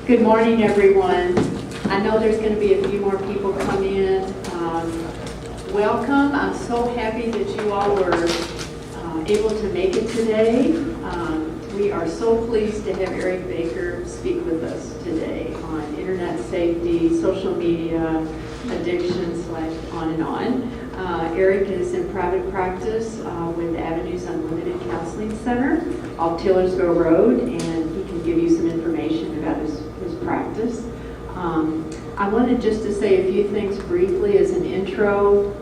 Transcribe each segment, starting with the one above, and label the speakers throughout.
Speaker 1: Good morning, everyone. I know there's going to be a few more people come in. Welcome. I'm so happy that you all were able to make it today. We are so pleased to have Eric Baker speak with us today on internet safety, social media, addiction, on and on. Eric is in private practice with Avenues Unlimited Counseling Center off Taylorsville Road, and he can give you some information about his practice. I wanted just to say a few things briefly as an intro.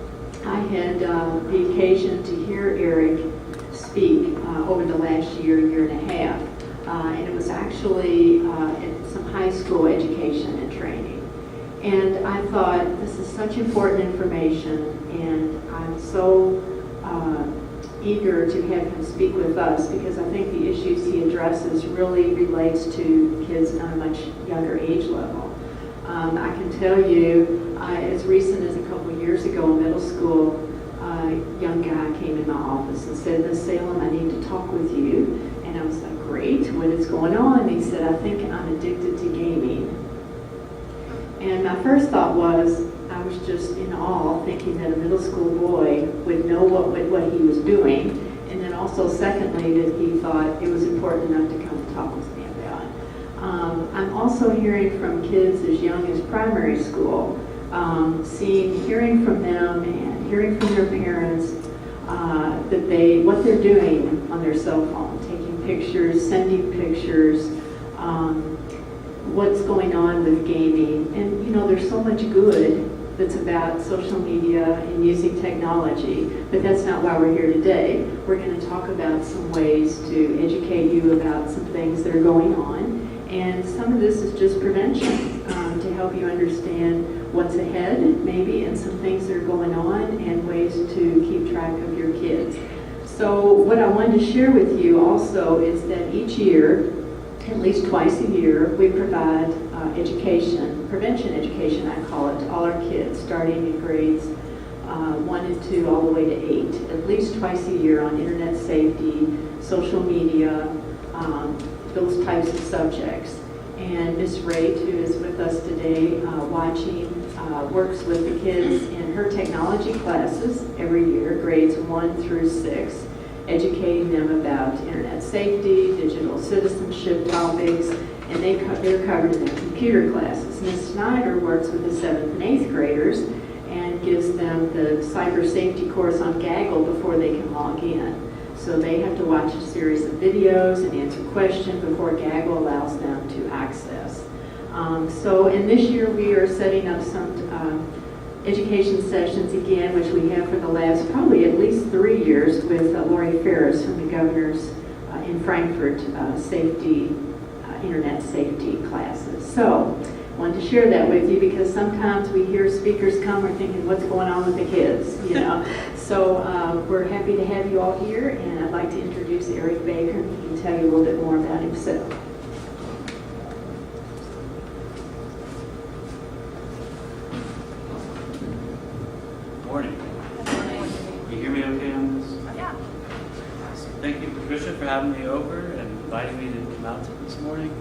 Speaker 1: I had the occasion to hear Eric speak over the last year and a half, and it was actually in some high school education and training. And I thought, this is such important information, and I'm so eager to have him speak with us because I think the issues he addresses really relates to kids on a much younger age level. I can tell you, as recent as a couple of years ago in middle school, a young guy came in my office and said, "Miss Salem, I need to talk with you." And I was like, "Great, what is going on?" And he said, "I think I'm addicted to gaming." And my first thought was, I was just in awe, thinking that a middle school boy would know what he was doing, and then also secondly, that he thought it was important enough to come and talk with me about. I'm also hearing from kids as young as primary school, hearing from them and hearing from their parents that what they're doing on their cell phone, taking pictures, sending pictures, what's going on with gaming. And there's so much good that's about social media and using technology, but that's not why we're here today. We're going to talk about some ways to educate you about some things that are going on, and some of this is just prevention to help you understand what's ahead maybe and some things that are going on and ways to keep track of your kids. So what I wanted to share with you also is that each year, at least twice a year, we provide education, prevention education I call it, to all our kids starting in grades 1 and 2 all the way to 8, at least twice a year on internet safety, social media, those types of subjects. And Miss Ray, who is with us today works with the kids in her technology classes every year, grades 1 through 6, educating them about internet safety, digital citizenship topics, and they're covered in their computer classes. Ms. Snyder works with the 7th and 8th graders and gives them the cyber safety course on Gaggle before they can log in. So they have to watch a series of videos and answer questions before Gaggle allows them to access. And this year we are setting up some education sessions again, which we have for the last probably at least 3 years with Lori Ferris from the governor's in Frankfurt internet safety classes. So I wanted to share that with you because sometimes we hear speakers come, we're thinking, what's going on with the kids, So we're happy to have you all here, and I'd like to introduce Eric Baker. He can tell you a little bit more about himself.
Speaker 2: Morning. Can you hear me okay on this?
Speaker 3: Yeah.
Speaker 2: Thank you, Patricia, for having me over and inviting me to come out this morning.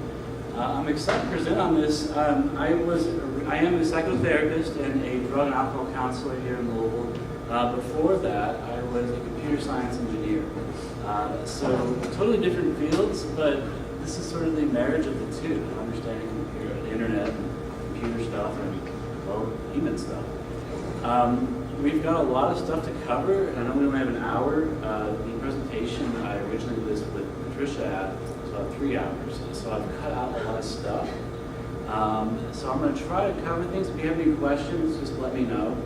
Speaker 2: I'm excited to present on this. I am a psychotherapist and a drug and alcohol counselor here in Louisville. Before that, I was a computer science engineer. So totally different fields, but this is sort of the marriage of the two, understanding the internet and computer stuff and, human stuff. We've got a lot of stuff to cover, and I know we only have an hour. The presentation I originally listed with Patricia at was about 3 hours, so I've cut out a lot of stuff. So I'm going to try to cover things. If you have any questions, just let me know.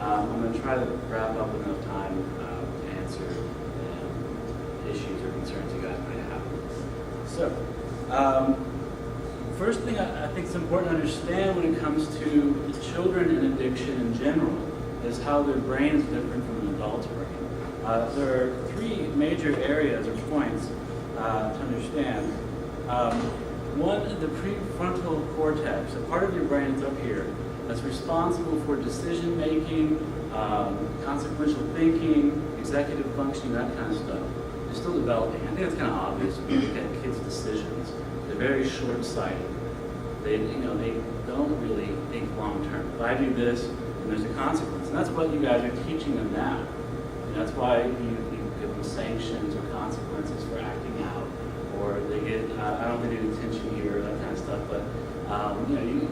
Speaker 2: I'm going to try to wrap up enough time to answer issues or concerns you guys might have. So, first thing I think is important to understand when it comes to children and addiction in general is how their brain is different from an adult's brain. There are 3 major areas or points to understand. One, the prefrontal cortex, a part of your brain that's up here, that's responsible for decision making, consequential thinking, executive functioning, that kind of stuff. They're still developing. I think it's kind of obvious when you look at kids' decisions. They're very short-sighted. They don't really think long term. If I do this, then there's a consequence. And that's what you guys are teaching them now. And that's why you give them sanctions or consequences for acting out, or they get, I don't think they do detention here, that kind of stuff, but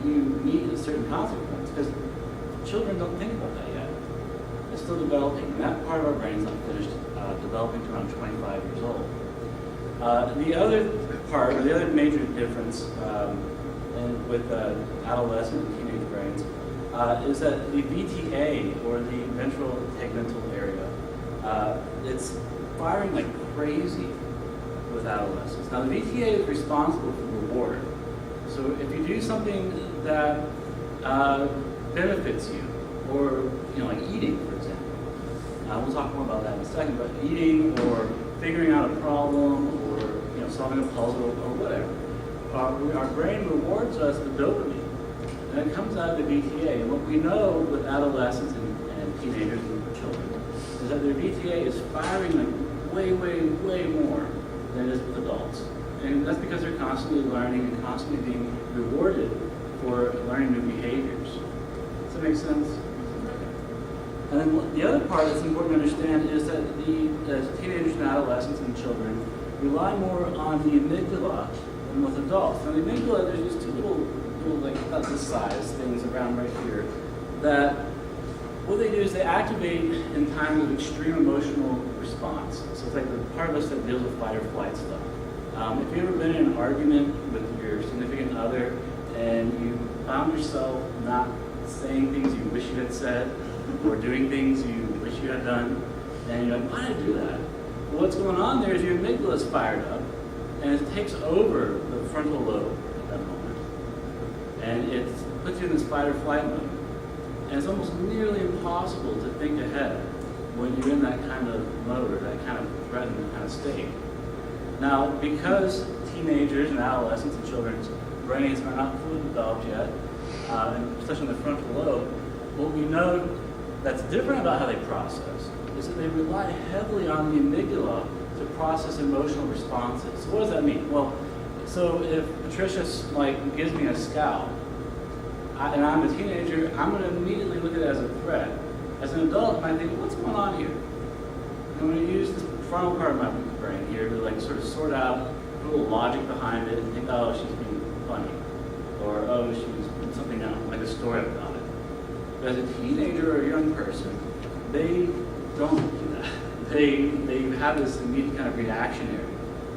Speaker 2: you need a certain consequence, because children don't think about that yet. It's still developing, and that part of our brain is not finished developing to around 25 years old. The other part, or the other major difference with adolescent and teenage brains is that the VTA, or the ventral tegmental area, it's firing like crazy with adolescents. Now, the VTA is responsible for reward. So if you do something that benefits you, or like eating, for example. We'll talk more about that in a second, but eating or figuring out a problem or solving a puzzle or whatever. Our brain rewards us with dopamine, and it comes out of the VTA. And what we know with adolescents and teenagers and children is that their VTA is firing like way, way, way more than it is with adults. And that's because they're constantly learning and constantly being rewarded for learning new behaviors. Does that make sense? And then the other part that's important to understand is that the teenagers and adolescents and children rely more on the amygdala than with adults. Now the amygdala, there's just two little like about this size things around right here that what they do is they activate in times of extreme emotional response. So it's like the part of us that deals with fight or flight stuff. If you've ever been in an argument with your significant other and you found yourself not saying things you wish you had said or doing things you wish you had done, and you're like, why did I do that? Well, what's going on there is your amygdala is fired up, and it takes over the frontal lobe at that moment. And it puts you in this fight or flight mode. And it's almost nearly impossible to think ahead when you're in that kind of mode, or that kind of threatened kind of state. Now, because teenagers and adolescents and children's brains are not fully developed yet, and especially in the frontal lobe, what we know that's different about how they process is that they rely heavily on the amygdala to process emotional responses. So what does that mean? Well, so if Patricia gives me a scowl, and I'm a teenager, I'm going to immediately look at it as a threat. As an adult, I might think, what's going on here? I'm going to use this frontal part of my brain here to sort of sort out, put a little logic behind it, and think, oh, she's being funny, or oh, she's something else, like a story about it. But as a teenager or a young person, they don't do that. They have this immediate kind of reactionary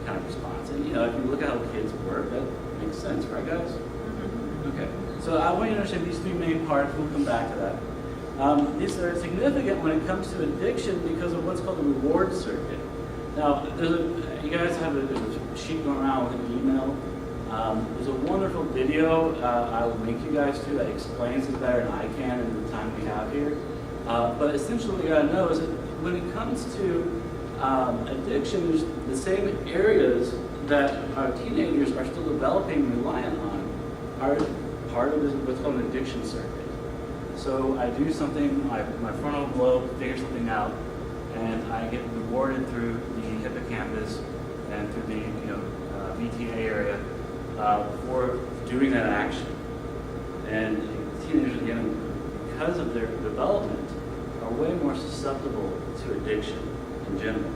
Speaker 2: kind of response. And if you look at how kids work, that makes sense, right, guys? Mm-hmm. Okay. So I want you to understand these three main parts. We'll come back to that. These are significant when it comes to addiction because of what's called the reward circuit. Now, you guys have a sheet going around with an email. There's a wonderful video I will link you guys to that explains it better than I can in the time we have here. But essentially what you got to know is that when it comes to addiction, there's the same areas that our teenagers are still developing and reliant on are part of this, what's called an addiction circuit. So I do something, my frontal lobe figures something out, and I get rewarded through the hippocampus and through the VTA area for doing that action. And teenagers, again, because of their development, are way more susceptible to addiction in general.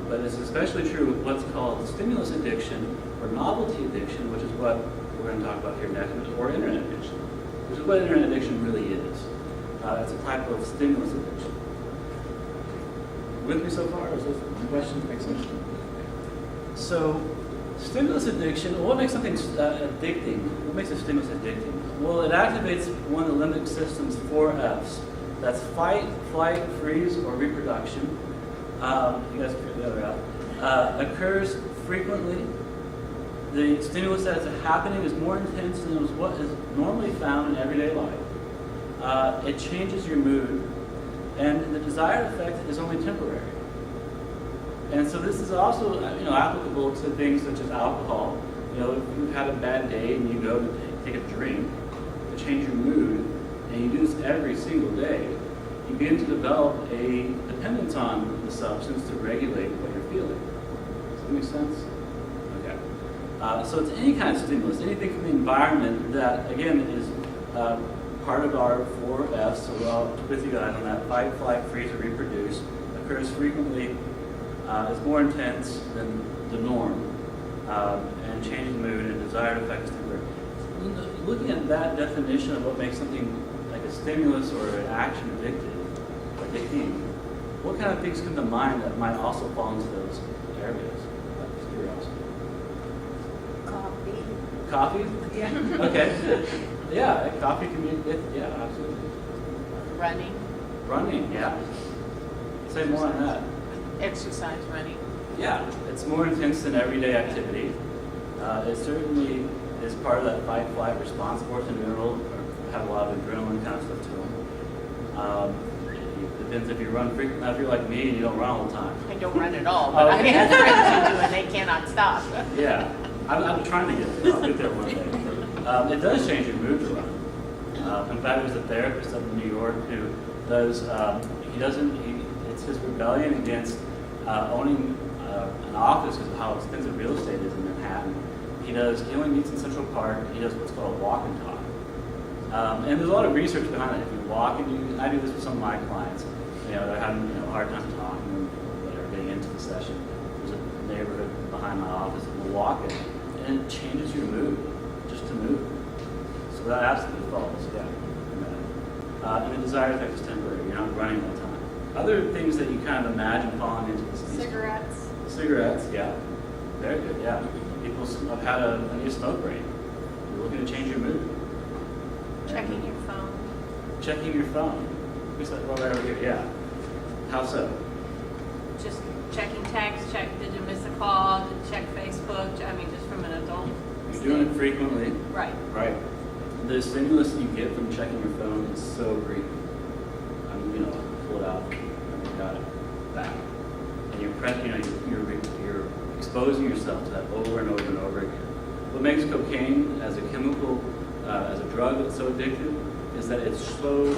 Speaker 2: But it's especially true with what's called stimulus addiction or novelty addiction, which is what we're going to talk about here next, or internet addiction, which is what internet addiction really is. It's a type of stimulus addiction. With me so far? Is this questions make sense? So, stimulus addiction, what makes something addicting? What makes a stimulus addicting? Well, it activates one of the limbic system's 4 Fs. That's fight, flight, freeze, or reproduction. You guys figure the other out. Occurs frequently. The stimulus that is happening is more intense than what is normally found in everyday life. It changes your mood, and the desired effect is only temporary. And so this is also applicable to things such as alcohol. If you've had a bad day and you go to take a drink to change your mood, and you do this every single day, you begin to develop a dependence on the substance to regulate what you're feeling. Does that make sense? Okay. So it's any kind of stimulus, anything from the environment that, again, is part of our 4 F's. So I'll with you guys on that: fight, flight, freeze, or reproduce. Occurs frequently, is more intense than the norm, and changes mood and desired effect is temporary. Looking at that definition of what makes something like a stimulus or an action addicting, what kind of things come to mind that might also fall into those areas? Just curiosity. Coffee?
Speaker 3: Yeah.
Speaker 2: Okay. Yeah, coffee can be yeah, absolutely.
Speaker 3: Running,
Speaker 2: yeah. Say more on that.
Speaker 3: exercise, running.
Speaker 2: Yeah, it's more intense than everyday activity. It certainly is part of that fight, flight response. Sports in general have a lot of adrenaline kind of stuff to them. It depends if you run frequently. Now, if you're like me and you don't run all the time.
Speaker 3: I don't run at all, but I have friends who do, and they cannot stop.
Speaker 2: Yeah, I'm trying to get there. I'll get there one day. It does change your mood to run. In fact, there's a therapist up in New York who does, it's his rebellion against owning an office because of how expensive real estate is in Manhattan. He only meets in Central Park. He does what's called a walk and talk. And there's a lot of research behind it. If you walk and I do this with some of my clients, they're having a hard time talking or whatever, getting into the session. There's a neighborhood behind my office, and we'll walk it, and it changes your mood just to move. So that absolutely falls, yeah. And the desired effect is temporary. You're not running all the time. Other things that you kind of imagine falling into this.
Speaker 3: Cigarettes.
Speaker 2: Cigarettes, yeah. Very good, yeah. People have had a new smoke break. You're looking to change your mood.
Speaker 3: Checking your phone.
Speaker 2: Checking your phone. We said right over here, yeah. How so?
Speaker 3: Just checking text, did you miss a call, check Facebook, just from an adult.
Speaker 2: You're doing it frequently.
Speaker 3: Right.
Speaker 2: Right. The stimulus you get from checking your phone is so brief. Pull it out, and you got it back. And you're exposing yourself to that over and over and over again. What makes cocaine as a chemical, as a drug that's so addictive, is that it's so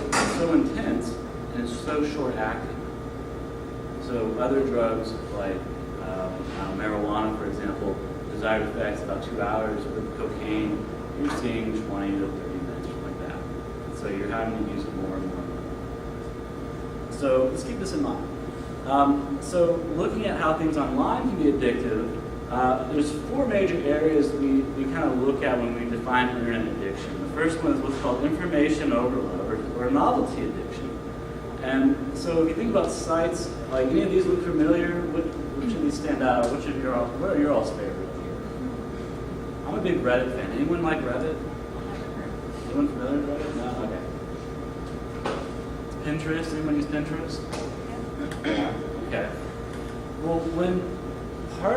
Speaker 2: intense and it's so short acting. So other drugs like marijuana, for example, desired effects about 2 hours. With cocaine, you're seeing 20 to 30 minutes, something like that. So you're having to use it more and more. So let's keep this in mind. So looking at how things online can be addictive, there's 4 major areas we kind of look at when we define internet addiction. The first one is what's called information overload or novelty addiction. And so if you think about sites, like any of these look familiar, which of these stand out? What are your all's favorite here? I'm a big Reddit fan. Anyone like Reddit? Anyone familiar with Reddit? No? Okay. Pinterest? Anyone use Pinterest? Yeah. Okay. Well,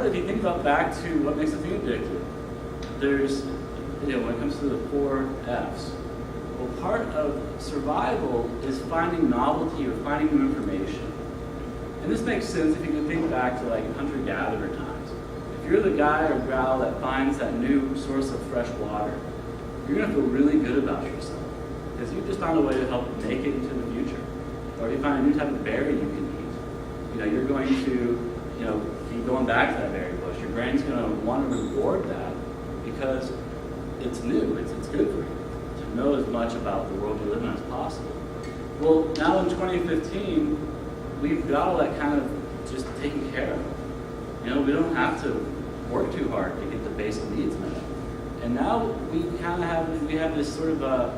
Speaker 2: if you think about back to what makes a thing addictive, there's, when it comes to the 4 F's, well, part of survival is finding novelty or finding new information. And this makes sense if you can think back to like hunter-gatherer times. If you're the guy or gal that finds that new source of fresh water, you're going to feel really good about yourself because you just found a way to help make it into the future. Or if you find a new type of berry you can eat, you're going to, keep going back to that berry bush. Your brain's going to want to reward that because it's new, it's good for you to know as much about the world you live in as possible. Well, now in 2015, we've got all that kind of just taken care of. We don't have to work too hard to get the basic needs met. And now we have this sort of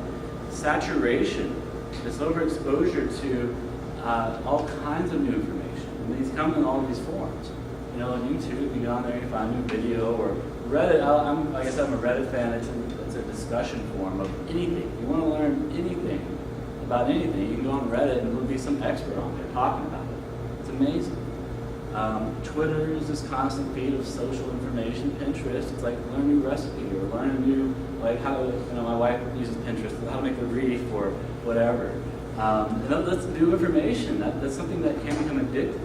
Speaker 2: saturation, this overexposure to all kinds of new information. And these come in all of these forms. On YouTube, you go on there, you find a new video, or Reddit. Like I said, I'm a Reddit fan. It's a discussion forum of anything. If you want to learn anything about anything, you can go on Reddit and there'll be some expert on there talking about it. It's amazing. Twitter is this constant feed of social information. Pinterest, it's like learn a new recipe or learn a new, like how, my wife uses Pinterest, how to make a wreath or whatever. That's new information. That's something that can become addictive.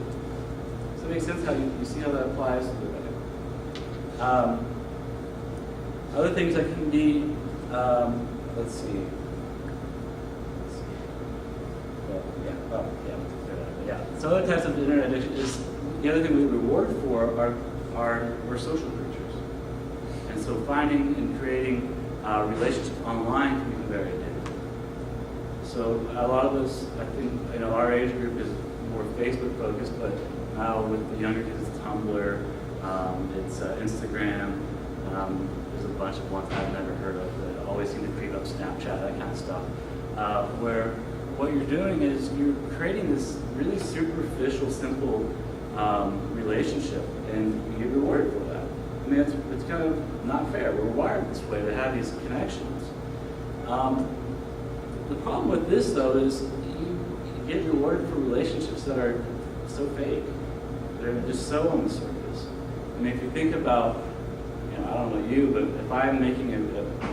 Speaker 2: Does that make sense? How you see how that applies to the Reddit? Other things that can be, let's see. So other types of internet addiction is the other thing we reward for we're social creatures. And And so finding and creating relationships online can become very addictive. So a lot of us, I think, our age group is more Facebook focused, but now with the younger kids, it's Tumblr, it's Instagram. There's a bunch of ones I've never heard of that always seem to creep up, Snapchat, that kind of stuff. Where what you're doing is you're creating this really superficial, simple relationship, and you get rewarded for that. I mean, it's kind of not fair. We're wired this way to have these connections. The problem with this, though, is you get rewarded for relationships that are so fake. They're just so on the surface. I mean, if you think about, I don't know you, but if I'm making a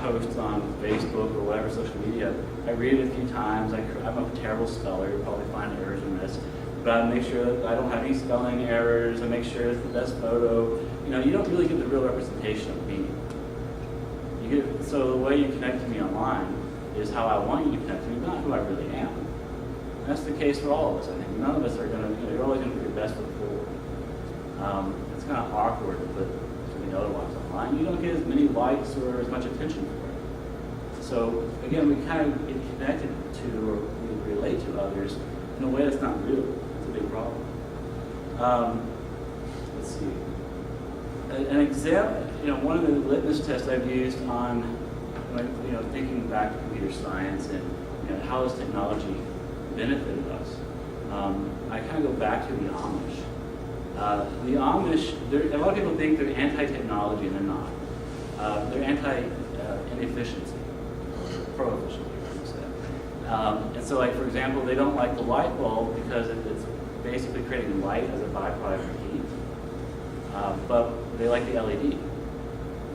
Speaker 2: post on Facebook or whatever social media, I read it a few times. I'm a terrible speller. You'll probably find errors in this. But I make sure that I don't have any spelling errors. I make sure it's the best photo. You don't really get the real representation of me. So the way you connect to me online is how I want you to connect to me, not who I really am. And that's the case for all of us, I think. None of us are going to, you're always going to put your best foot forward. It's kind of awkward to put something otherwise online. You don't get as many likes or as much attention for it. So again, we kind of get connected to, or we relate to others in a way that's not real. It's a big problem. Let's see. An example, one of the litmus tests I've used on, thinking back to computer science and how has technology benefited us. I kind of go back to the Amish. The Amish, a lot of people think they're anti-technology, and they're not. They're anti-inefficiency, pro-efficiency, I would say. And so, for example, they don't like the light bulb because it's basically creating light as a byproduct of heat. But they like the LED,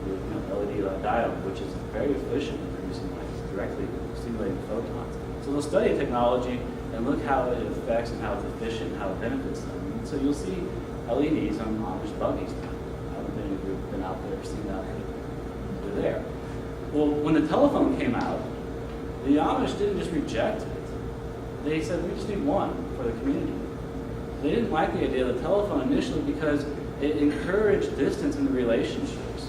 Speaker 2: the LED diode, which is very efficient in producing light, directly stimulating photons. So they'll study technology and look how it affects and how it's efficient and how it benefits them. And so you'll see LEDs on Amish buggies now. I don't know if you've been out there seen that. They're there. Well, when the telephone came out, the Amish didn't just reject it. They said, we just need one for the community. They didn't like the idea of the telephone initially because it encouraged distance in the relationships.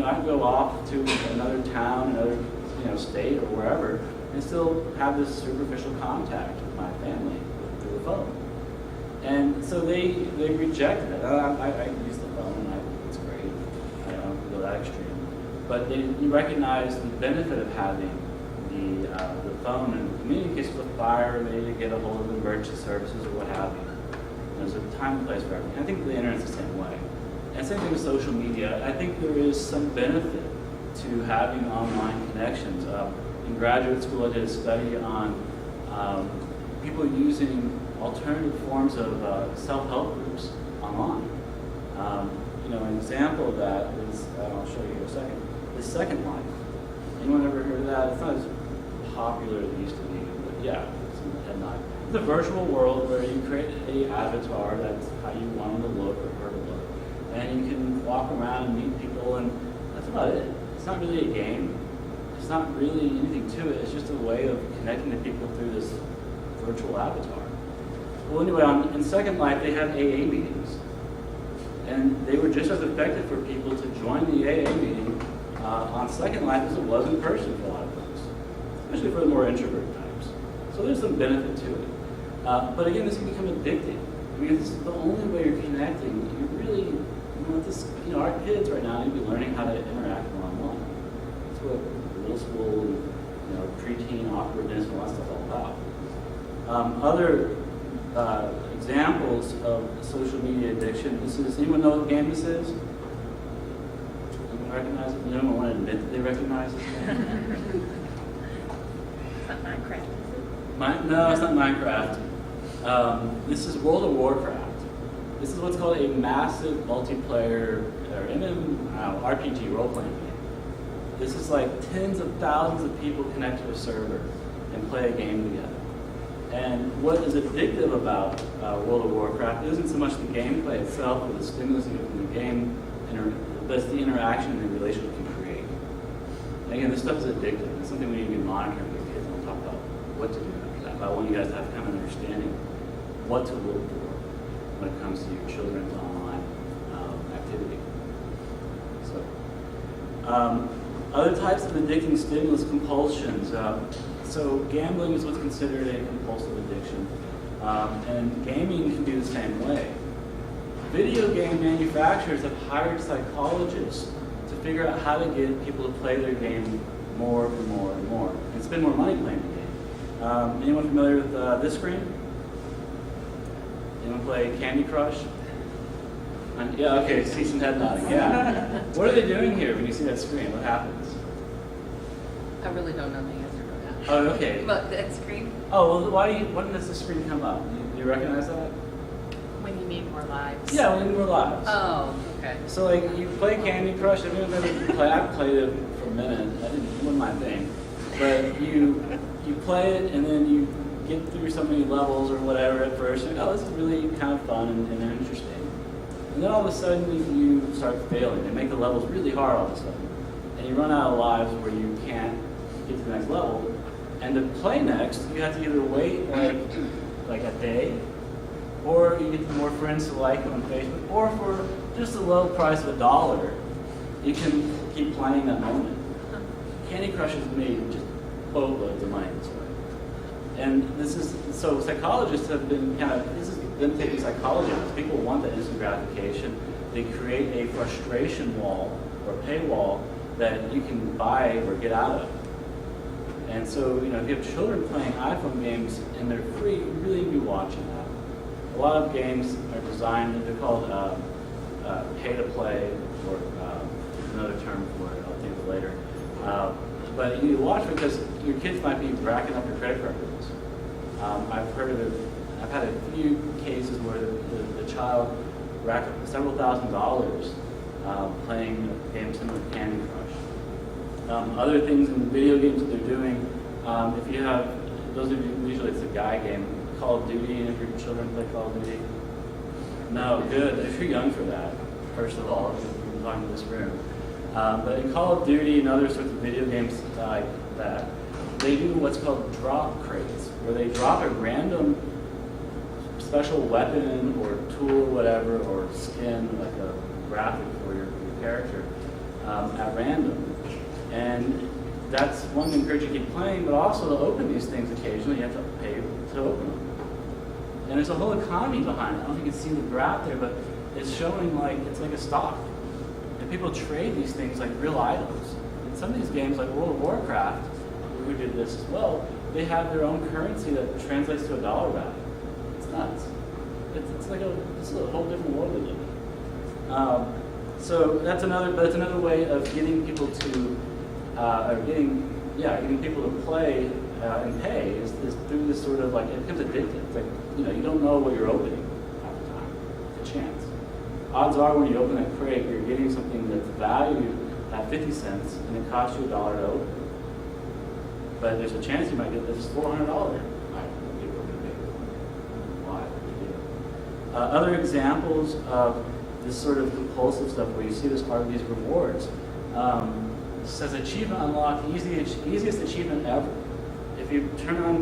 Speaker 2: I could go off to another town, another state or wherever, and still have this superficial contact with my family through the phone. And so they rejected it. I use the phone, and it's great. I don't go that extreme. But you recognize the benefit of having the phone and the community in case of a fire, maybe to get a hold of emergency services or what have you. There's a time and place for everything. I think the internet's the same way. And same thing with social media. I think there is some benefit to having online connections. In graduate school, I did a study on people using alternative forms of self-help groups online. An example of that is, I'll show you in a second, is Second Life. Anyone ever heard of that? It's not as popular as it used to be, but yeah, it's in the headline. It's a virtual world where you create an avatar that's how you want them to look or her to look. And you can walk around and meet people, and that's about it. It's not really a game. It's not really anything to it. It's just a way of connecting to people through this virtual avatar. Well, anyway, in Second Life, they had AA meetings. And they were just as effective for people to join the AA meeting on Second Life as it was in person for a lot of folks, especially for the more introvert types. So there's some benefit to it. But again, this can become addictive. I mean, if this is the only way you're connecting, you really, our kids right now need to be learning how to interact one-on-one. That's what middle school, preteen awkwardness and all that stuff is all about. Other examples of social media addiction. Anyone know what game this is? Anyone recognize it? Anyone want to admit that they recognize it?
Speaker 3: It's not Minecraft, is it?
Speaker 2: No, it's not Minecraft. This is World of Warcraft. This is what's called a massive multiplayer or RPG role-playing game. This is like tens of thousands of people connect to a server and play a game together. And what is addictive about World of Warcraft isn't so much the gameplay itself or the stimulus you get from the game, but it's the interaction and the relationship you can create. And again, this stuff is addictive. It's something we need to be monitoring with kids, and we'll talk about what to do after that. But I want you guys to have kind of an understanding what to look for when it comes to your children's online activity. So, Other types of addicting stimulus, compulsions. So gambling is what's considered a compulsive addiction. And gaming can be the same way. Video game manufacturers have hired psychologists to figure out how to get people to play their game more and more and more, and spend more money playing the game. Anyone familiar with this screen? Anyone play Candy Crush? Yeah, okay, see some head nodding, yeah. What are they doing here when you see that screen? What happens?
Speaker 4: I really don't know the answer to that.
Speaker 2: Oh, okay.
Speaker 4: But that screen,
Speaker 2: Oh, well, when does the screen come up? Do you recognize that?
Speaker 4: when you need more lives.
Speaker 2: Yeah, when we're live.
Speaker 4: Oh, okay.
Speaker 2: So like you play Candy Crush. I mean, I've played it for a minute. It wasn't my thing, but you play it and then you get through so many levels or whatever at first. You're like, oh, this is really kind of fun and interesting. And then all of a sudden you start failing. They make the levels really hard all of a sudden, and you run out of lives where you can't get to the next level. And to play next, you have to either wait like a day, or you get more friends to like on Facebook, or for just a low price of $1, you can keep playing that moment. Candy Crush has made just boatloads of money this way. And this is, so psychologists have been this is them taking psychology on this. People want that instant gratification. They create a frustration wall or paywall that you can buy or get out of. And so, if you have children playing iPhone games and they're free, you really need to be watching that. A lot of games are designed, they're called pay to play, or another term for it, I'll think of it later. But you need to watch because your kids might be racking up your credit card bills. I've had a few cases where the child racked up several $1,000s playing games similar to Candy Crush. Other things in video games that they're doing, if you have, those of you, usually it's a guy game, Call of Duty, and if your children play Call of Duty. No, good, if you're young for that, first of all, if you're talking to this room. But in Call of Duty and other sorts of video games like that, they do what's called drop crates, where they drop a random special weapon or tool or whatever, or skin, like a graphic for your character, at random. And that's one to encourage you to keep playing, but also to open these things occasionally, you have to pay to open them. And there's a whole economy behind it. I don't know if you can see the graph there, but it's showing it's like a stock. And people trade these things like real items. And some of these games, like World of Warcraft, who did this as well, they have their own currency that translates to a dollar value. It's nuts. It's a whole different world we live in. So that's another way of getting people to, getting people to play and pay is through this sort of it becomes addictive. It's like, you don't know what you're opening half the time. It's a chance. Odds are when you open that crate, you're getting something that's valued at 50 cents and it costs you $1 to open. But there's a chance you might get this $400 item. Why? Other examples of this sort of compulsive stuff where you see this part of these rewards. Says achievement unlocked, easiest achievement ever. If you turn on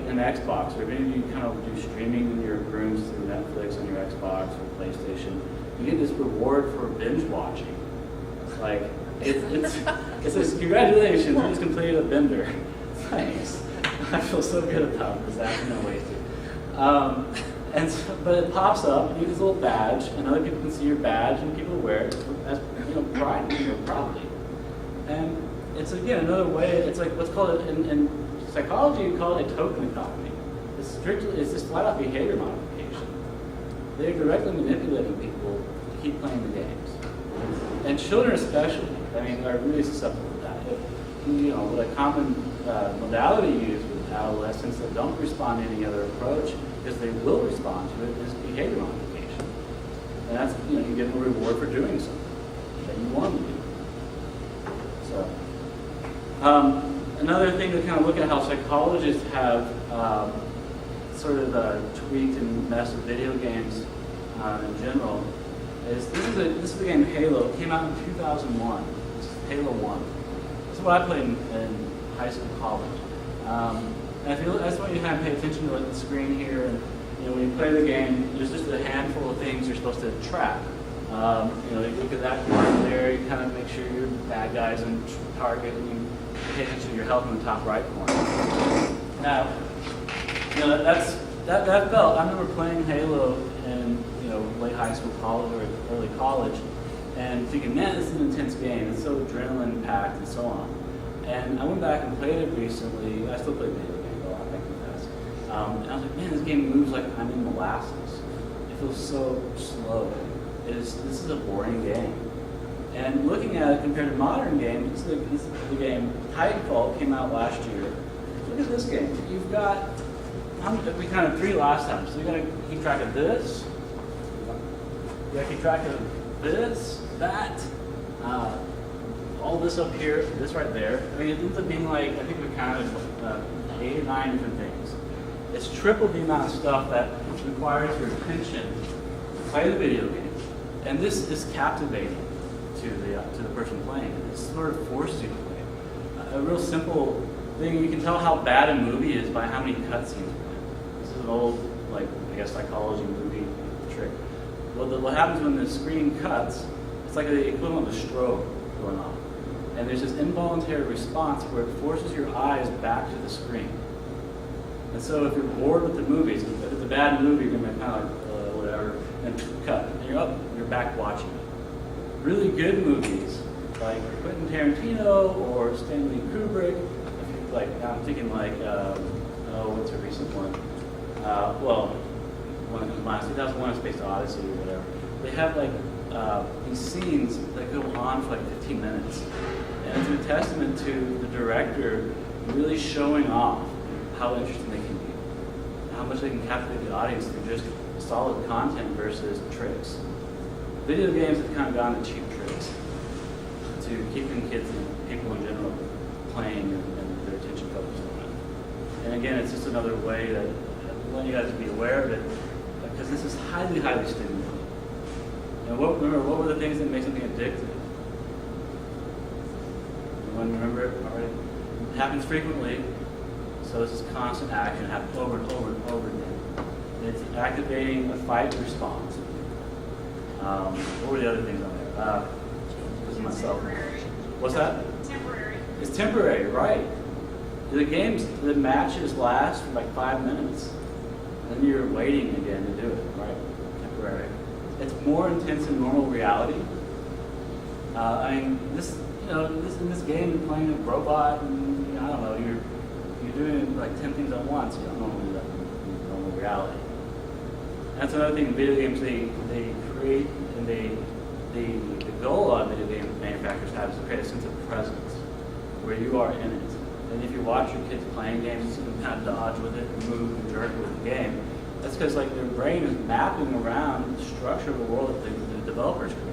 Speaker 2: an Xbox, or maybe you kind of do streaming in your rooms through Netflix on your Xbox or PlayStation, you get this reward for binge watching. It says congratulations, you just completed a bender. Thanks. I feel so good about this. That's no wasted. But it pops up, and you get this little badge, and other people can see your badge, and people wear it as pride, proudly. And it's again another way. It's like what's called in psychology, you call it a token economy. It's just flat out behavior modification. They're directly manipulating people to keep playing the games, and children especially. Are really susceptible to that. What a common modality used with adolescents that don't respond to any other approach, because they will respond to it, is behavior modification. And that's you get a reward for doing something that you want to do. So, another thing to kind of look at how psychologists have sort of tweaked and messed with video games in general is this is the game Halo. It came out in 2001. This is Halo 1. This is what I played in high school, college. And I just want you to kind of pay attention to the screen here. And when you play the game, there's just a handful of things you're supposed to track. You look at that corner there, you kind of make sure your bad guys and target, and you pay attention to your health in the top right corner. Now, that felt, I remember playing Halo in, late high school, college, or early college, and thinking, man, this is an intense game. It's so adrenaline-packed and so on. And I went back and played it recently. I still play video games a lot, I confess. And I was like, man, this game moves like I'm in molasses. It feels so slow. This is a boring game. And looking at it compared to modern games, this is the game Tightball came out last year. Look at this game. You've got, we counted 3 last time, so you got to keep track of this. You got to keep track of this, that, all this up here, this right there. I mean, it ends up being like, I think we counted 8 or 9 different things. It's triple the amount of stuff that requires your attention to play the video game. And this is captivating to the person playing it. It sort of forces you to play. A real simple thing, you can tell how bad a movie is by how many cutscenes are in it. This is an old, psychology movie trick. Well, what happens when the screen cuts, it's like the equivalent of a strobe going on. And there's this involuntary response where it forces your eyes back to the screen. And so if you're bored with the movies, if it's a bad movie, you're going to kind of whatever, and cut. And you're back watching it. Really good movies, like Quentin Tarantino or Stanley Kubrick, I'm thinking what's a recent one? One of 2001: A Space Odyssey or whatever. They have these scenes that go on for 15 minutes. And it's a testament to the director really showing off how interesting they can be, how much they can captivate the audience through just solid content versus tricks. Video games have kind of gone to cheap tricks to keeping kids and people in general playing and their attention focused on it. And again, it's just another way that I want you guys to be aware of it, because this is highly, highly stimulating. And what were the things that make something addictive? Anyone remember it already? It happens frequently, so this is constant action. It happens over and over and over again. And it's activating a fight response. What were the other things on there? This is myself. What's that?
Speaker 3: Temporary.
Speaker 2: It's temporary, right? The matches last for 5 minutes. Then you're waiting again to do it, right? Temporary. It's more intense than normal reality. In this game, you're playing a robot, and I don't know, you're doing 10 things at once. You don't normally do that in normal reality. That's another thing. Video games they create, and the goal of video game manufacturers have is to create a sense of presence where you are in it. And if you watch your kids playing games, you see them kind of dodge with it and move and jerk with the game. That's because their brain is mapping around the structure of the world that the developers created.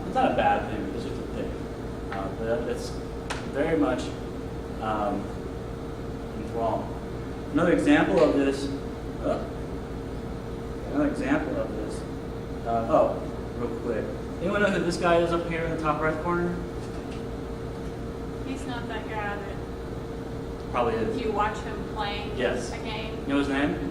Speaker 2: It's not a bad thing, it's just a thing. But it's very much enthralling. Another example of this, real quick. Anyone know who this guy is up here in the top right corner?
Speaker 3: He's not that guy that
Speaker 2: Probably is.
Speaker 3: you watch him playing
Speaker 2: Yes.
Speaker 3: a game.
Speaker 2: You know his name?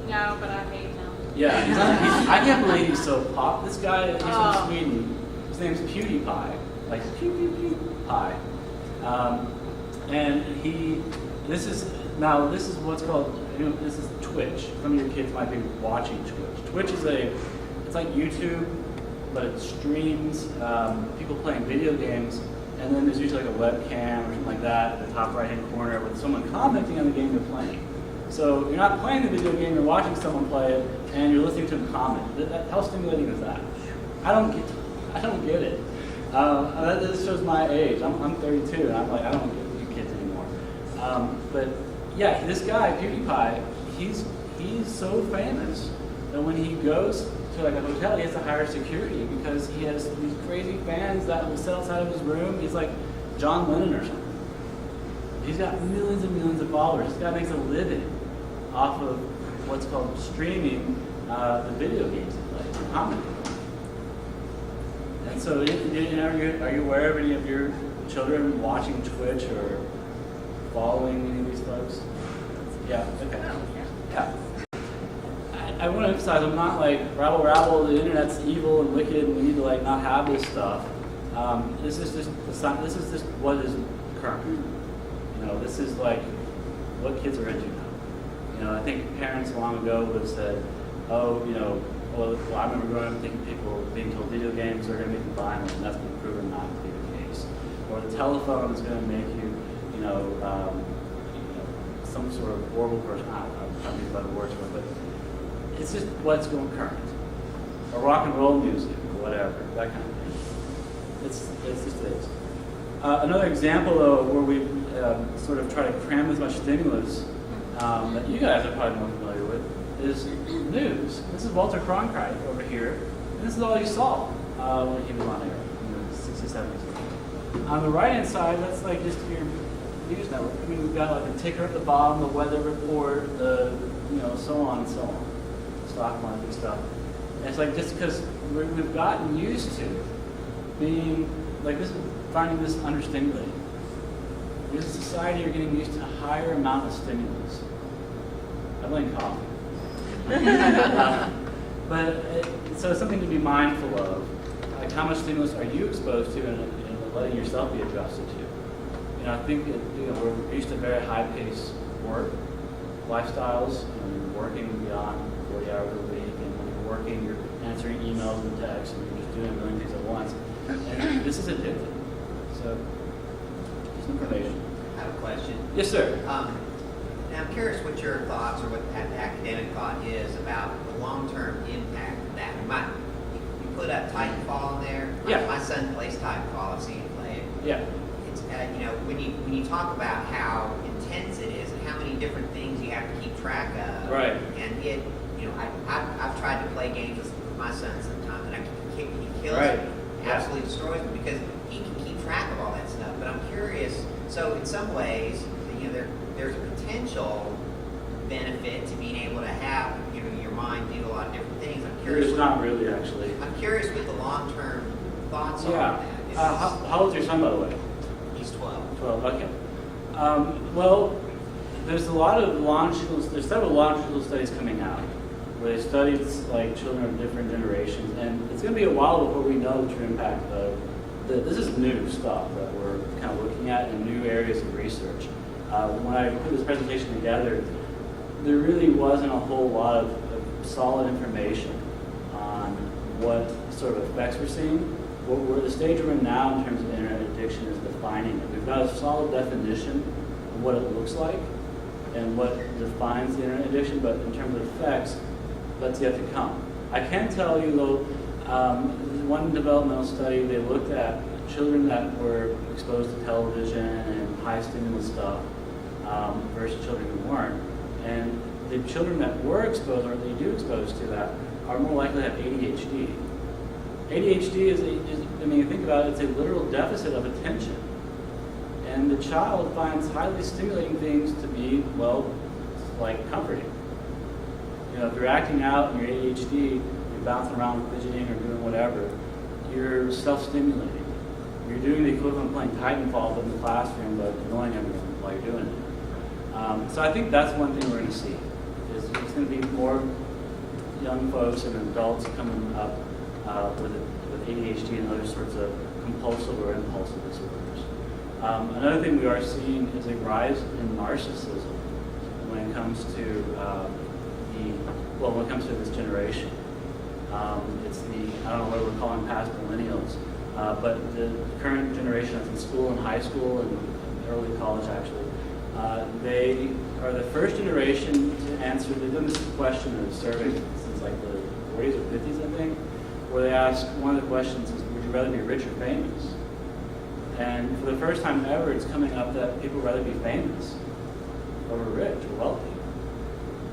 Speaker 3: No, but I hate him.
Speaker 2: Yeah, I can't believe he's so pop. This guy, he's from Sweden. His name's PewDiePie, like PewDiePie. And this is what's called, this is Twitch. Some of your kids might be watching Twitch. Twitch is it's like YouTube, but it streams people playing video games, and then there's usually a webcam or something like that in the top right-hand corner with someone commenting on the game you're playing. So you're not playing the video game, you're watching someone play it, and you're listening to them comment. How stimulating is that? I don't get it. This shows my age. I'm 32, and I'm I don't get you kids anymore. But yeah, this guy PewDiePie, he's so famous that when he goes to a hotel, he has to hire security because he has these crazy fans that will sit outside of his room. He's like John Lennon or something. He's got millions and millions of followers. This guy makes a living off of what's called streaming the video games he plays, commenting. And so, are you aware of any of your children watching Twitch or following any of these folks? Yeah. Okay. Yeah. I want to emphasize, I'm not like, rabble, the internet's evil and wicked and we need to like not have this stuff. This is just what is current. You know, this is like what kids are into now. You know, I think parents long ago would have said, oh, you know, well, I remember growing up thinking people being told video games are going to make you violent, and that's been proven not to be the case. Or the telephone is going to make you, some sort of horrible person. I don't know, I'm trying to think about the words for it, but it's just what's going current. Or rock and roll music, or whatever, that kind of thing. It's just it. Another example, though, where we sort of try to cram as much stimulus that you guys are probably more familiar with, is news. This is Walter Cronkite over here, and this is all you saw when he was on air in the 60s, 70s. On the right-hand side, that's like just your news network. I mean, we've got like a ticker at the bottom, the weather report, so on and so on, stock market stuff. And it's like just because we've gotten used to being like this, finding this understimulating. As a society, you're getting used to a higher amount of stimulus. I blame coffee. So it's something to be mindful of. Like, how much stimulus are you exposed to and letting yourself be adjusted to? You know, I think we're used to very high-paced work lifestyles. You're working beyond 40 hours a week, and when you're working, you're answering emails and texts, and you're just doing a million things at once. And this is addictive. So, just information.
Speaker 5: I have a question.
Speaker 2: Yes, sir.
Speaker 5: Now I'm curious what your thoughts or what the academic thought is about the long-term impact of that. You put up Tightball in there.
Speaker 2: Yeah.
Speaker 5: My son plays Tightball. I've seen him play it.
Speaker 2: Yeah.
Speaker 5: It's when you talk about how intense it is and how many different things you have to keep track of.
Speaker 2: Right.
Speaker 5: And I've tried to play games with my son sometimes, and he kills
Speaker 2: Right.
Speaker 5: me, absolutely destroys me because he can keep track of all that stuff. But I'm curious. So in some ways, there's a potential benefit to being able to have your mind do a lot of different things. I'm curious.
Speaker 2: There's not really, actually.
Speaker 5: I'm curious what the long-term thoughts are
Speaker 2: Yeah.
Speaker 5: on that.
Speaker 2: How old's your son, by the way?
Speaker 5: He's 12.
Speaker 2: 12, okay. Well, there's several longitudinal studies coming out where they studied like children of different generations, and it's going to be a while before we know the true impact of this is new stuff that we're kind of looking at in new areas of research. When I put this presentation together, there really wasn't a whole lot of solid information on what sort of effects we're seeing. Where the stage we're in now in terms of internet addiction is defining it. We've got a solid definition of what it looks like and what defines the internet addiction, but in terms of effects, that's yet to come. I can tell you though, one developmental study, they looked at children that were exposed to television and high stimulus stuff versus children who weren't. And the children that were exposed, or they do exposed to that, are more likely to have ADHD. ADHD is you think about it, it's a literal deficit of attention. And the child finds highly stimulating things to be, like comforting. If you're acting out and you're ADHD, you're bouncing around, fidgeting, or doing whatever, you're self-stimulating. You're doing the equivalent of playing Tightball but in the classroom, but annoying everyone while you're doing it. So I think that's one thing we're going to see. Is it's going to be more young folks and adults coming up with ADHD and other sorts of compulsive or impulsive disorders. Another thing we are seeing is a rise in narcissism when it comes to when it comes to this generation. It's I don't know what we're calling past millennials, but the current generation that's in school and high school and early college actually, they are the first generation to answer. They've done this question or survey since like the 40s or 50s, I think, where they ask, one of the questions is, would you rather be rich or famous? And for the first time ever, it's coming up that people would rather be famous over rich or wealthy.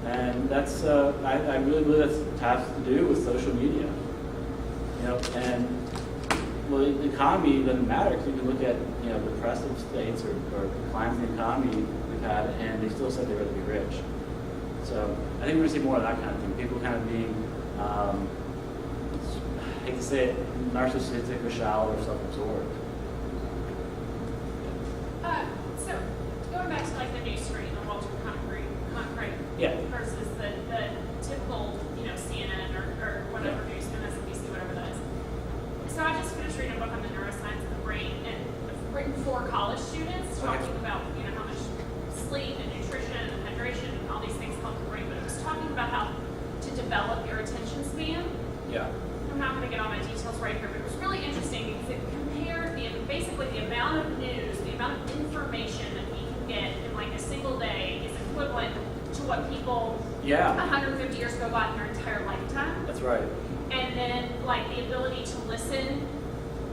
Speaker 2: And that's, I really believe that has to do with social media. And the economy doesn't matter, because you can look at, depressive states or declines in the economy we've had, and they still said they'd rather be rich. So I think we're going to see more of that kind of thing. People kind of being, I hate to say it, narcissistic or shallow or self-absorbed.
Speaker 6: So going back to like the news screen, the Walter Cronkite
Speaker 2: Yeah.
Speaker 6: versus the typical, what people
Speaker 2: Yeah,
Speaker 6: 150 years ago got in their entire lifetime.
Speaker 2: that's right.
Speaker 6: And then like the ability to listen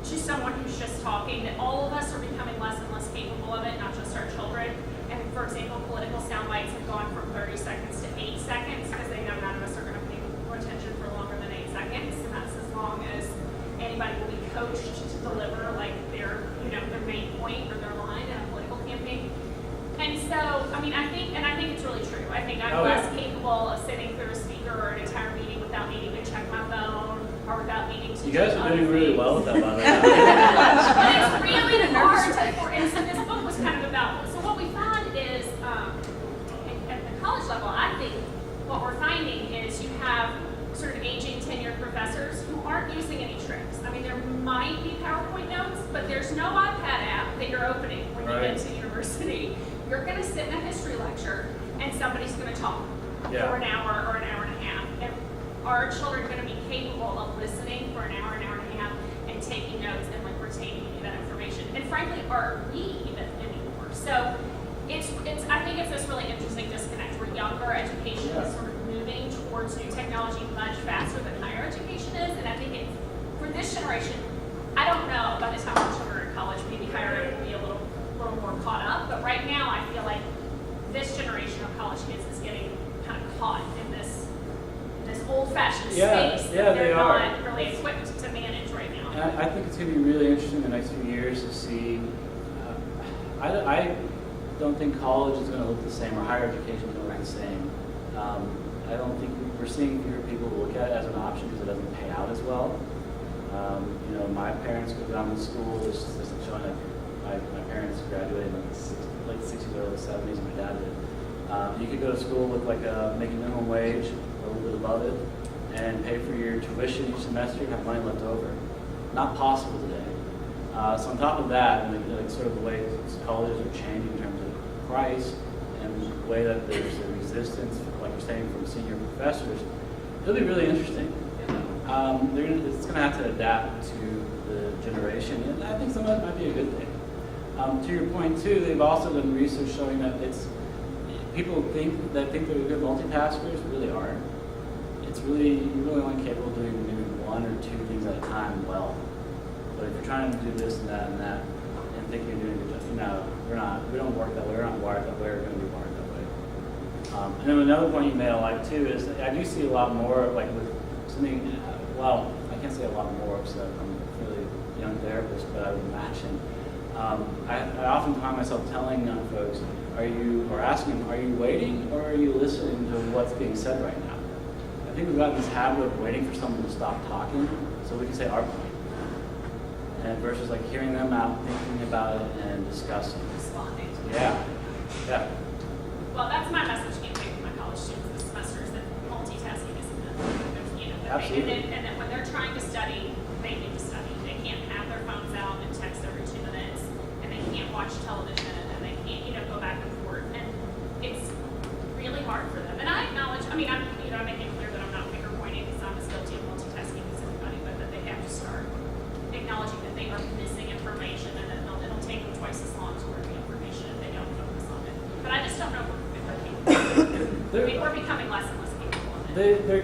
Speaker 6: to someone who's just talking, that all of us are becoming less and less capable of it, not just our children. And for example, political sound bites have gone from 30 seconds to 8 seconds because they know none of us are going to pay more attention for longer than 8 seconds. And that's as long as anybody will be coached to deliver like their main point or their line in a political campaign. And so, I think it's really true. I think I'm less capable of sitting through a speaker or an entire meeting without needing to check my phone or without needing to.
Speaker 2: You guys are doing really well with that, by the way.
Speaker 6: But it's really hard to, and so this book was kind of about, so what we found is, at the college level, I think what we're finding is you have sort of aging tenured professors who aren't using any tricks. I mean, there might be PowerPoint notes, but there's no iPad app that you're opening when you get to university. You're going to sit in a history lecture and somebody's going to talk for an hour or an hour and a half. And are children going to be capable of listening for an hour and a half, and taking notes and like retaining that information? And frankly, are we even anymore? So I think it's this really interesting disconnect where younger education is sort of moving towards new technology much faster than higher education is. And I think for this generation, I don't know, by the time our children are in college, maybe higher ed will be a little more caught up. But right now, I feel like this generation of college kids is getting kind of caught in this old-fashioned space that they're not really equipped to manage right now.
Speaker 2: And I think it's going to be really interesting in the next few years to see. I don't think college is going to look the same, or higher education is going to look the same. I don't think we're seeing fewer people look at it as an option because it doesn't pay out as well. My parents go down to school. There's showing that my parents graduated in the late 60s, early 70s, and my dad did. You could go to school with making minimum wage, a little bit above it, and pay for your tuition each semester, and have money left over. Not possible today. So on top of that, and sort of the way colleges are changing in terms of price and the way that there's a resistance, like you're saying, from senior professors, it'll be really interesting. It's going to have to adapt to the generation, and I think some of that might be a good thing. To your point too, they've also done research showing that people think they're good multitaskers, really aren't. You're really only capable of doing maybe one or two things at a time well. But if you're trying to do this and that, and think you're doing a good job, we don't work that way, we're not wired that way, we're going to be wired that way. And then another point you made I like too is that I do see a lot more, like with something, I can't say a lot more because I'm a really young therapist, but I would imagine. I often find myself telling young folks, asking them, are you waiting or are you listening to what's being said right now? I think we've gotten this habit of waiting for someone to stop talking so we can say our point. And versus like hearing them out, thinking about it, and discussing.
Speaker 6: Responding.
Speaker 2: Yeah.
Speaker 6: Well, that's my message campaign for my college students this semester, is that multitasking is
Speaker 2: Absolutely.
Speaker 6: And that when they're trying to study, they need to study. They can't have their phones out and text every 2 minutes, and they can't watch television, and they can't, go back and forth. And it's really hard for them. And I acknowledge, I'm making it clear that I'm not finger pointing because I'm as guilty of multitasking as anybody, but that they have to start acknowledging that they are missing information, and that it'll take them twice as long to learn the information if they don't focus on it. But I just don't know if they're capable. We're becoming less and less capable of it.
Speaker 2: They're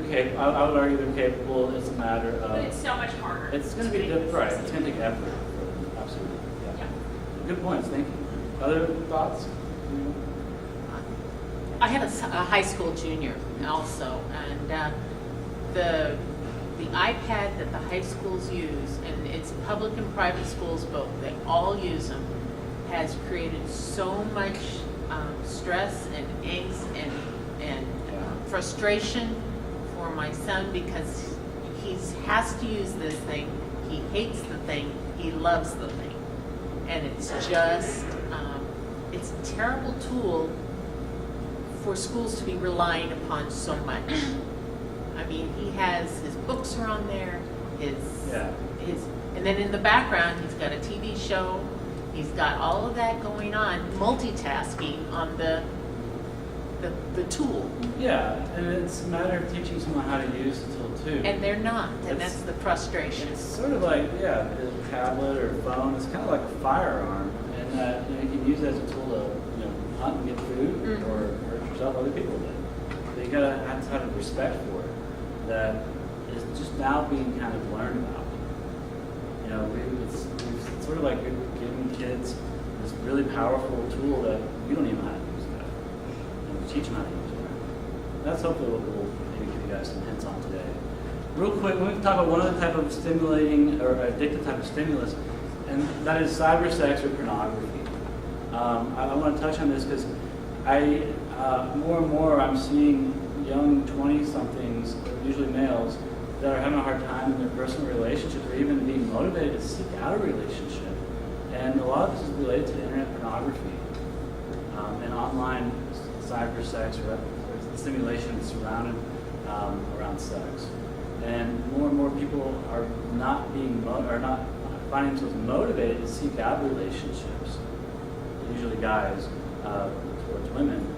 Speaker 2: capable. I would argue they're capable. It's a matter of.
Speaker 6: But it's so much harder.
Speaker 2: It's going to be right. It's going to take effort. Absolutely. Yeah. Good points. Thank you. Other thoughts?
Speaker 4: I had a high school junior also, and the iPad that the high schools use, and it's public and private schools both, they all use them, has created so much stress and angst and frustration for my son, because he has to use this thing. He hates the thing. He loves the thing. And it's just, it's a terrible tool for schools to be relying upon so much. I mean, his books are on there, and then in the background, he's got a TV show. He's got all of that going on, multitasking on the tool.
Speaker 2: Yeah, and it's a matter of teaching someone how to use the tool too.
Speaker 4: And they're not, and that's the frustration.
Speaker 2: It's sort of like, a tablet or a phone. It's kind of like a firearm, and you can use it as a tool to, hunt and get food, or yourself, other people did. So you gotta have to have a respect for it that is just now being kind of learned about. You know, it's sort of like we're giving kids this really powerful tool that we don't even know how to use yet. And we teach them how to use it. That's hopefully what we'll maybe give you guys some hints on today. Real quick, we're going to talk about one other type of stimulating or addictive type of stimulus, and that is cyber sex or pornography. I want to touch on this because more and more I'm seeing young 20-somethings, usually males, that are having a hard time in their personal relationships or even being motivated to seek out a relationship. And a lot of this is related to internet pornography and online cyber sex or stimulation surrounded around sex. And more people are not finding themselves motivated to seek out relationships. Usually guys towards women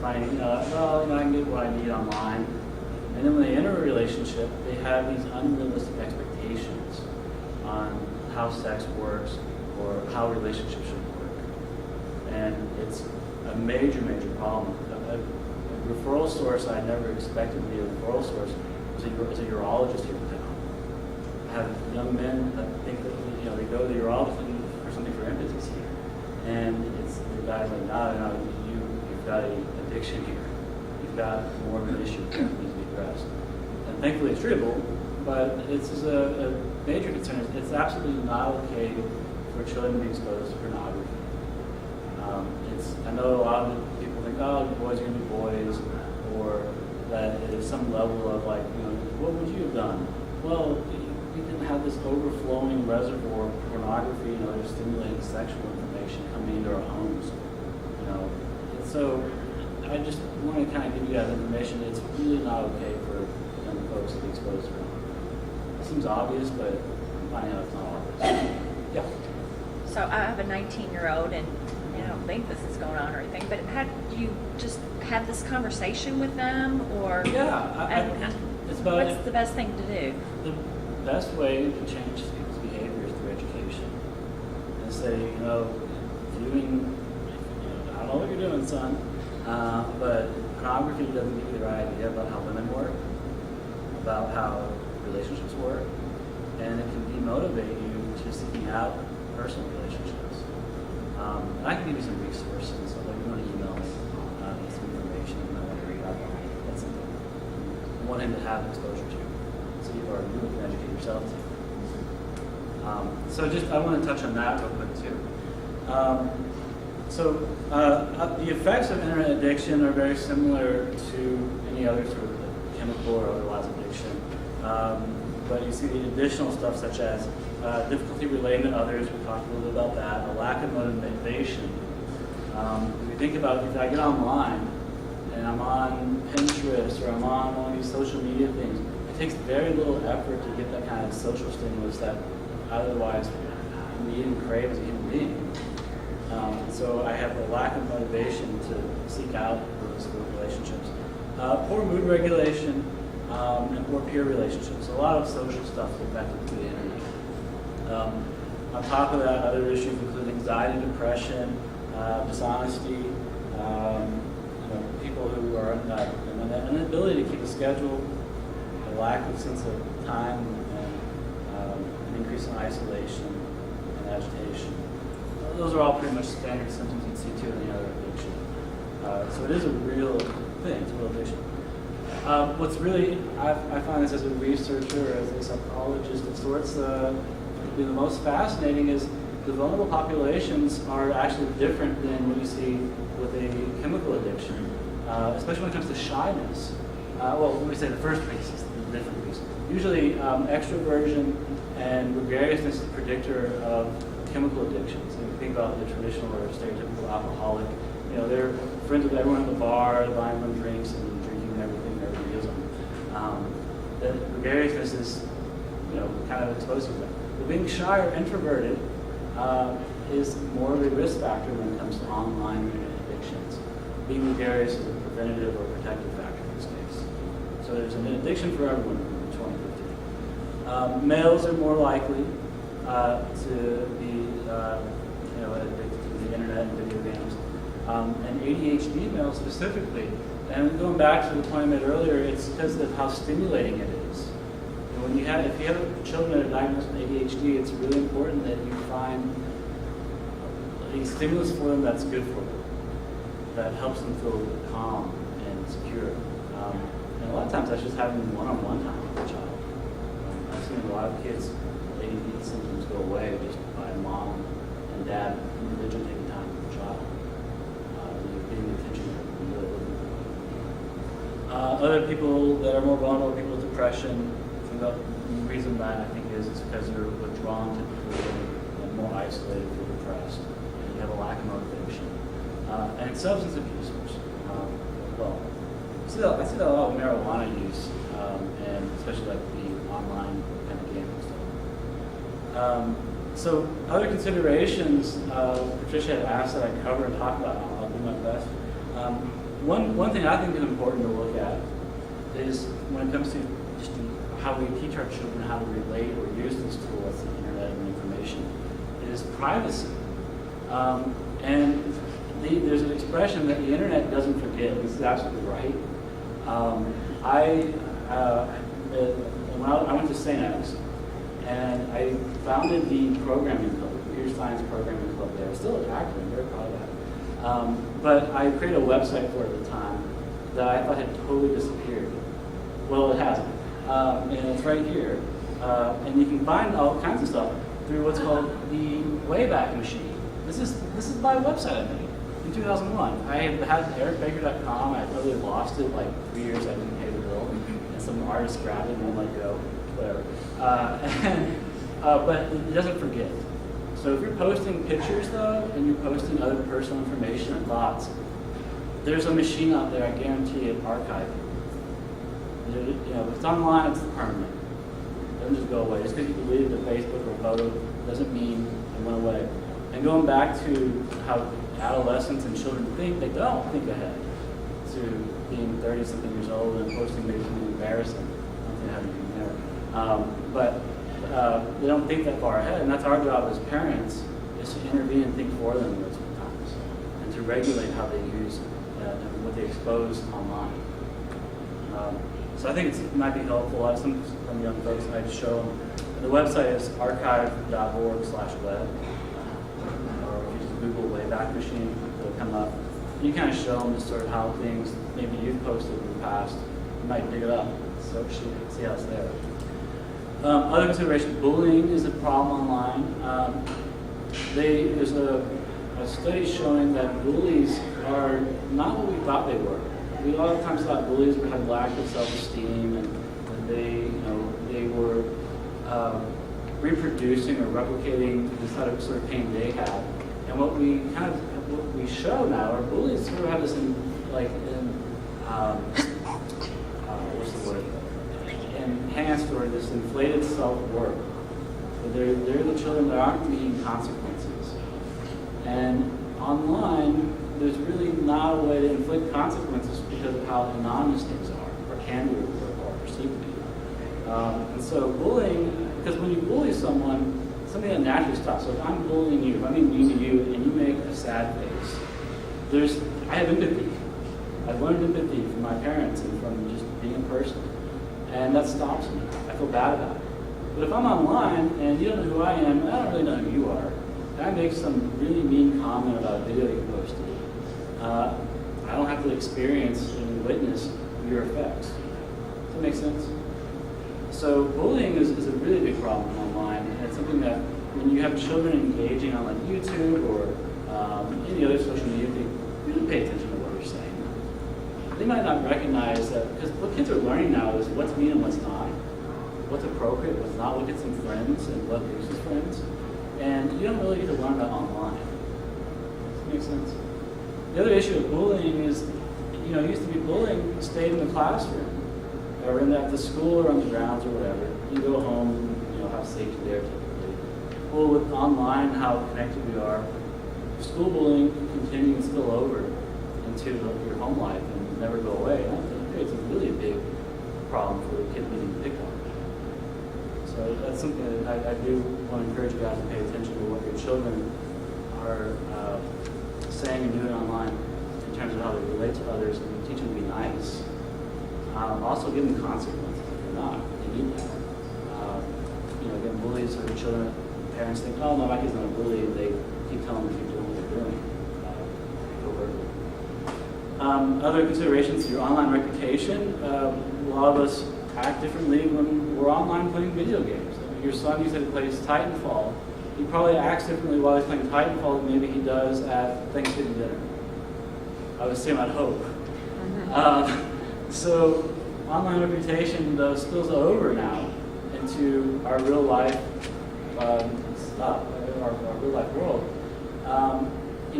Speaker 2: finding, I can get what I need online. And then when they enter a relationship, they have these unrealistic expectations on how sex works or how relationships should work. And it's a major, major problem. A referral source I never expected to be a referral source was a urologist here in town. I have young men that think that they go to the urologist looking for something for impetus here. And it's the guy's like, no, you've got an addiction here. You've got more of an issue that needs to be addressed. And thankfully it's treatable, but it's a major concern. It's absolutely not okay for children to be exposed to pornography. I know a lot of people think, boys are going to be boys, or that there's some level of what would you have done? Well, we didn't have this overflowing reservoir of pornography and other stimulating sexual information coming into our homes. And so I just want to kind of give you guys information. It's really not okay for young folks to be exposed to pornography. It seems obvious, but I'm finding out it's not obvious. Yeah.
Speaker 7: So I have a 19-year-old, and I don't think this is going on or anything, but do you just have this conversation with them, or
Speaker 2: It's about
Speaker 7: what's the best thing to do?
Speaker 2: The best way to change people's behavior is through education. And say, viewing, I don't know what you're doing, son, but pornography doesn't give you the right idea about how women work, about how relationships work, and it can demotivate you to seeking out personal relationships. And I can give you some resources and stuff. Like, you want to email me some information and I want to read up on it. That's something you want him to have exposure to, so you can educate yourself too. I want to touch on that real quick too. The effects of internet addiction are very similar to any other sort of chemical or otherwise addiction. But you see the additional stuff such as difficulty relating to others. We talked a little bit about that. A lack of motivation. If you think about if I get online and I'm on Pinterest or I'm on one of these social media things, it takes very little effort to get that kind of social stimulus that I otherwise need and crave as a human being. So I have a lack of motivation to seek out those relationships. Poor mood regulation and poor peer relationships. A lot of social stuff is affected through the internet. On top of that, other issues include anxiety, depression, dishonesty, people who are an inability to keep a schedule, a lack of sense of time, and an increase in isolation and agitation. Those are all pretty much standard symptoms you'd see too in any other addiction. So it is a real thing. It's a real addiction. What's really, I find this as a researcher, as a psychologist, it's what's the most fascinating is the vulnerable populations are actually different than what you see with a chemical addiction, especially when it comes to shyness. Let me say the first piece is the different piece. Usually extroversion and gregariousness is a predictor of chemical addictions. If you think about the traditional or stereotypical alcoholic, they're friends with everyone at the bar, buying them drinks and drinking everything everybody gives them. The gregariousness is, kind of exposed to that. But being shy or introverted is more of a risk factor when it comes to online internet addictions. Being gregarious is a preventative or protective factor in this case. So there's an addiction for everyone in 2015. Males are more likely to be addicted to the internet and video games. and ADHD males specifically. And going back to the point I made earlier, it's because of how stimulating it is. And when if you have children that are diagnosed with ADHD, it's really important that you find a stimulus for them that's good for them, that helps them feel calm and secure. And a lot of times that's just having one-on-one time with the child. I've seen a lot of kids, ADD symptoms go away just by mom and dad individually taking time with the child. Getting the attention that we're really looking for. Other people that are more vulnerable, people with depression, the reason that I think is because they're withdrawn typically and more isolated, feel depressed, and you have a lack of motivation. And substance abusers. Well, I see that a lot with marijuana use, and especially like the online kind of gaming stuff. So other considerations Patricia had asked that I cover and talk about. I'll do my best. One thing I think is important to look at is when it comes to just how we teach our children how to relate or use these tools, the internet and information, is privacy. And there's an expression that the internet doesn't forget. This is absolutely right. When I went to St. Agnes, and I founded the programming club, the computer science programming club there. It's still active. I'm very proud of that. But I created a website for it at the time that I thought had totally disappeared. Well, it hasn't. And it's right here. And you can find all kinds of stuff through what's called the Wayback Machine. This is my website I made in 2001. I had ericbaker.com. I totally lost it like 3 years. I didn't pay the bill, and some artist grabbed it and won't let go. Whatever. But it doesn't forget. So if you're posting pictures though, and you're posting other personal information and thoughts, there's a machine out there. I guarantee it archive it. If it's online, it's permanent. It doesn't just go away. Just because you deleted a Facebook or photo doesn't mean it went away. And going back to how adolescents and children think, they don't think ahead to being 30-something years old and posting maybe something embarrassing. I don't think I have anything there. But they don't think that far ahead, and that's our job as parents, is to intervene and think for them those times, and to regulate how they use and what they expose online. So I think it might be helpful. Some young folks might show them. The website is archive.org/web, or if you just Google Wayback Machine, it'll come up. You kind of show them just sort of how things maybe you've posted in the past. You might dig it up, so see how it's there. Other considerations, bullying is a problem online. There's a study showing that bullies are not what we thought they were. We a lot of times thought bullies would have lack of self-esteem, and they were reproducing or replicating the sort of pain they had. And what we show now are bullies sort of have this what's the word? Enhanced or this inflated self-worth. So they're the children that aren't meeting consequences. And online, there's really not a way to inflict consequences because of how anonymous things are, or can be, or perceived to be. And so bullying, because when you bully someone, something that naturally stops. So if I'm bullying you, if I'm being mean to you, and you make a sad face, I have empathy. I've learned empathy from my parents and from just being a person. And that stops me. I feel bad about it. But if I'm online and you don't know who I am, I don't really know who you are, and I make some really mean comment about a video you posted, I don't have to experience and witness your effects. Does that make sense? So bullying is a really big problem online, and it's something that when you have children engaging on like YouTube or any other social media thing, really pay attention to what you're saying. They might not recognize that, because what kids are learning now is what's mean and what's not, what's appropriate, what's not, what gets them friends and what loses friends. And you don't really get to learn that online. Does that make sense? The other issue of bullying is, it used to be bullying stayed in the classroom, or at the school or on the grounds or whatever. You go home, have safety there typically. Well, with online, how connected we are, school bullying can continue and spill over into your home life and never go away. And I think it's really a big problem for kids being picked on. So that's something that I do want to encourage you guys to pay attention to what your children are saying and doing online. terms of how they relate to others, and teach them to be nice. Also give them consequences if they're not. They need that. Again, bullies are the children. Parents think, oh no, my kid's not a bully, and they keep telling them to keep doing what they're doing covertly. Other considerations: your online reputation. A lot of us act differently when we're online playing video games. I mean, your son, you said he plays Titanfall. He probably acts differently while he's playing Tightball than maybe he does at Thanksgiving dinner. I would say, I'd hope. So online reputation, though, spills over now into our real life stuff, our real life world. A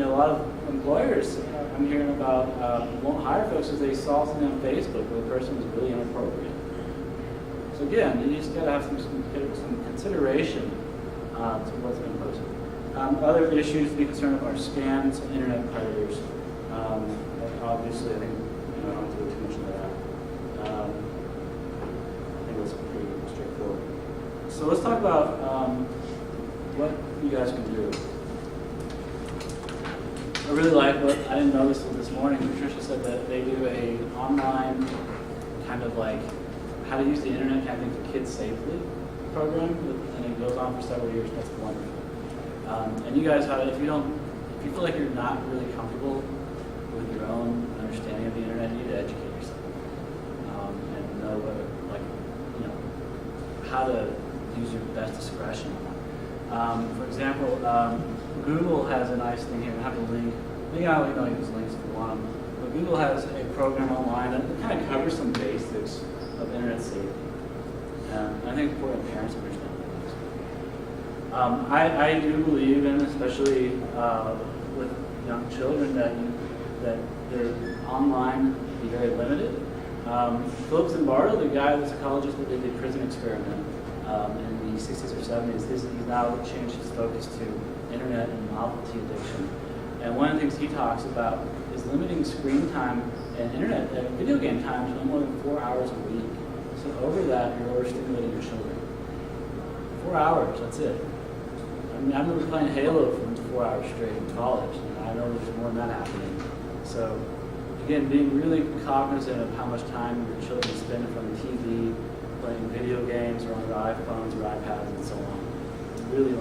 Speaker 2: lot of employers I'm hearing about won't hire folks because they saw something on Facebook where the person was really inappropriate. So again, you just got to have some consideration to what's been posted. Other issues to be concerned about are scams and internet predators. Obviously, I think I don't have to go too much into that. I think it's pretty straightforward. So let's talk about what you guys can do. I really like what I didn't know this morning. Patricia said that they do a online kind of like how to use the internet kind of thing for kids safely program, and it goes on for several years. That's wonderful. And you guys, if you feel like you're not really comfortable with your own understanding of the internet, you need to educate yourself and know how to use your best discretion. For example, Google has a nice thing here. I have a link. Maybe I'll email you these links if you want them. But Google has a program online that kind of covers some basics of internet safety. I think it's important parents understand that. I do believe in, especially with young children, that their online be very limited. Philip Zimbardo, the guy, the psychologist that did the prison experiment in the 60s or 70s, he's now changed his focus to internet and novelty addiction. And one of the things he talks about is limiting screen time and internet video game time to no more than 4 hours a week. So over that, you're overstimulating your children. 4 hours, that's it. I mean, I remember playing Halo for 4 hours straight in college, and I know there's more than that happening. So again, being really cognizant of how much time your children spend in front of the TV, playing video games, or on their iPhones or iPads and so on. Really